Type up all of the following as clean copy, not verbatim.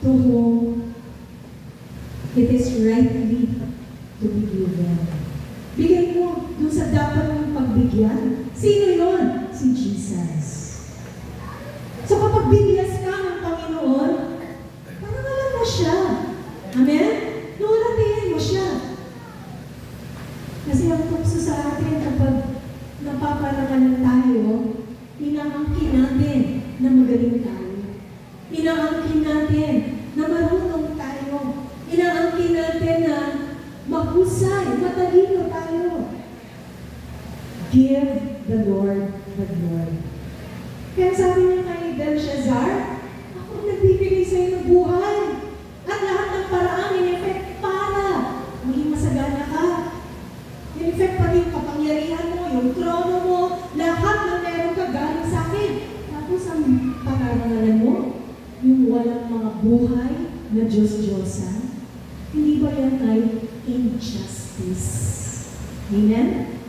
to whom it is rightly to be given. Bigay mo dun sa dapat mong pagbigyan. Sino yun? Si Jesus. So kapag binyas ka ng Panginoon, parang alam mo siya. Amen? Nulatiin mo siya. Kasi ang tukso sa atin kapag napaparangalan tayo, inaangkin natin na magaling tayo. Inaangkin natin na marunong tayo. Inaangkin natin na mahusay, matalino tayo. Give the Lord the glory. Kaya sabi niya kay Belshazzar, ako ang nagbibigay sa iyo ng buhay. At lahat ng paraan, in effect, para maging masagana ka. In effect, pati yung kapangyarihan mo, yung trono mo, lahat na meron ka galing sa akin. Tapos ang panarangalan mo, yung walang mga buhay na Diyos-Diyosan, hindi ba yan ay injustice? Amen?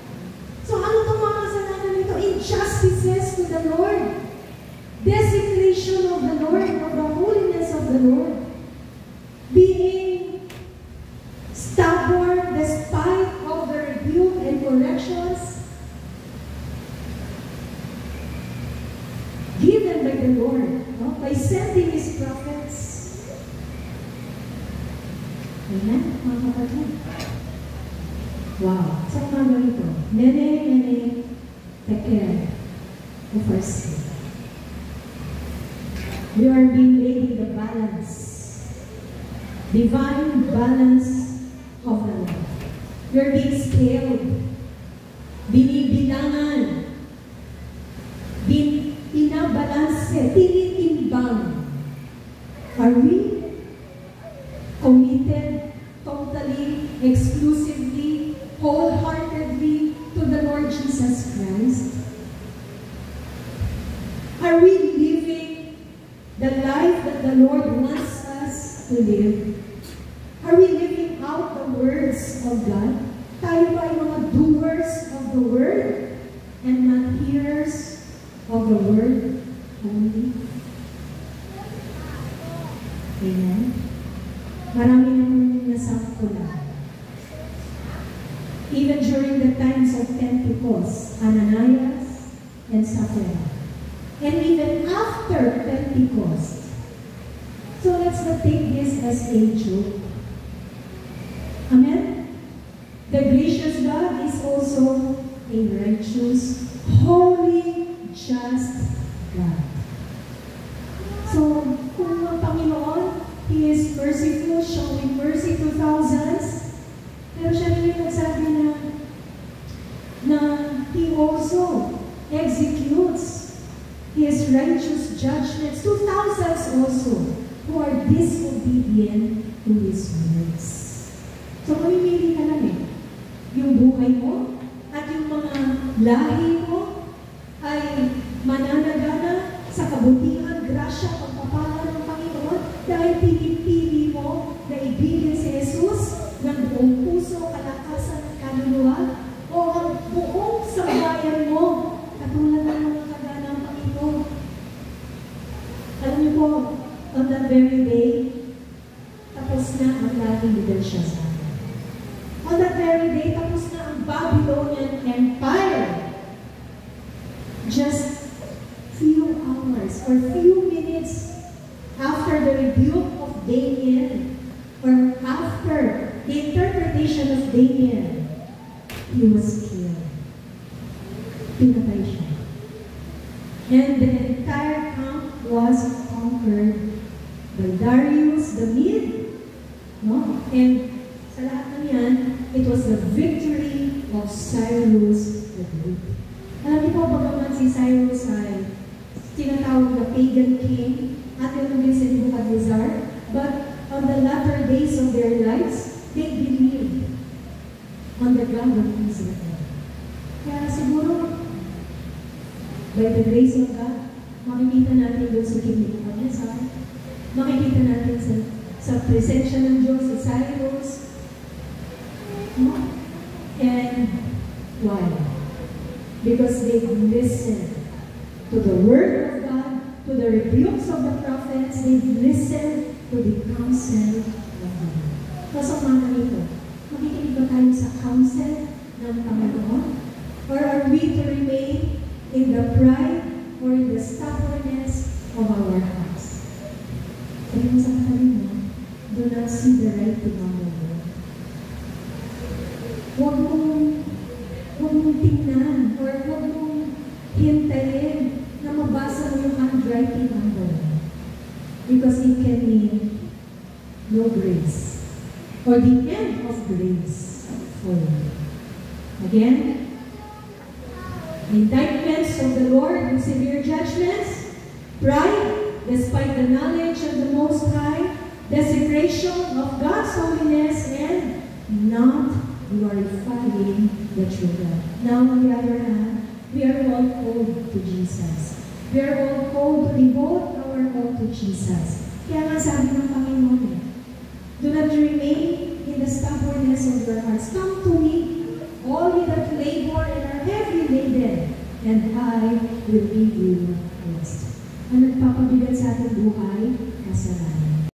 So ano itong mga kasalanan nito? Injustices to the Lord. Desecration of the Lord, of the holiness of the Lord. Being stubborn despite of the rebuke and corrections given by the Lord, no? By sending His prophets. Amen? Mga kapatid. Wow. Sa mga ito, nene, take care of our sin. We are being laid in the balance. Divine balance of the Lord. We are being scaled. Binibilangan. Binabalanse. Tinitimbang. Are we committed totally, exclusively, wholeheartedly to the Lord Jesus Christ? Are we living the life that the Lord wants us to live? Are we living out the words of God? Tayo ba ay mga doers of the word and not hearers of the word only? Amen? Marami nang nasangkulan. Even during the times of Pentecost, Ananias and Sapphira. And even after Pentecost. So let's not take this as a joke. Amen? The gracious God is also a righteous, holy, just God. So, kung ang Panginoon, He is merciful, showing mercy to thousands, pero siya rin yung nagsabi na He also executes His righteous judgments to thousands also who are disobedient to His words. So, mamimili ka lang yung buhay mo at yung mga lahi mo ay mananagana sa kabutihan, grasya, pagpapala ng Panginoon dahil pinipili mo na ibigin si Jesus ng buong puso, kalakasan at kaluluwa o ang buong sambayan mo katulad ng mga kaganang Panginoon. Alam niyo po, on that very day, tapos na ang lahi ni Belshazzar. On that very day, tapos na ang Babylonian Empire. Just few hours or few minutes after the rebuke of Daniel, or after the interpretation of Daniel, he was killed. Pinatay siya. And the entire camp was conquered by Darius the Mede. No? And sa lahat ng yan, it was the victory of Cyrus the Great. Alam niyo po, bagaman si Cyrus ay tinatawag na pagan king at yung din si Nebuchadnezzar, but on the latter days of their lives, they believed on the God of Israel. Kaya siguro, by the grace of God, makikita natin doon sa King Nebuchadnezzar, makikita natin sa presensya ng Diyos, si Cyrus, no? And why? Because they listened to the Word of God, to the rebukes of the prophets, they listen to the counsel of God. So, mga nito, makikinig ba tayo sa counsel ng Panginoon? Or are we to remain in the pride or in the stubbornness of our hearts? Sabi mo sa kanina, do not see the writing on the wall. Huwag mong tingnan or huwag mong hintayin na mabasa mo yung handwriting on the wall. Because it can mean no grace or the end of grace for you. Again, indictments of the Lord with severe judgments, pride despite the knowledge of the Most High, desecration of God's holiness, and not glorifying the true God. Now, on the other hand, we are all called to Jesus. We are all called to devote our all to Jesus. Kaya nga sabi ng Panginoon, do not remain in the stubbornness of your hearts. Come to me, all ye that labor and are heavy laden, and I will give you rest. Ang nagpapabigat sa ating buhay, kasalanan.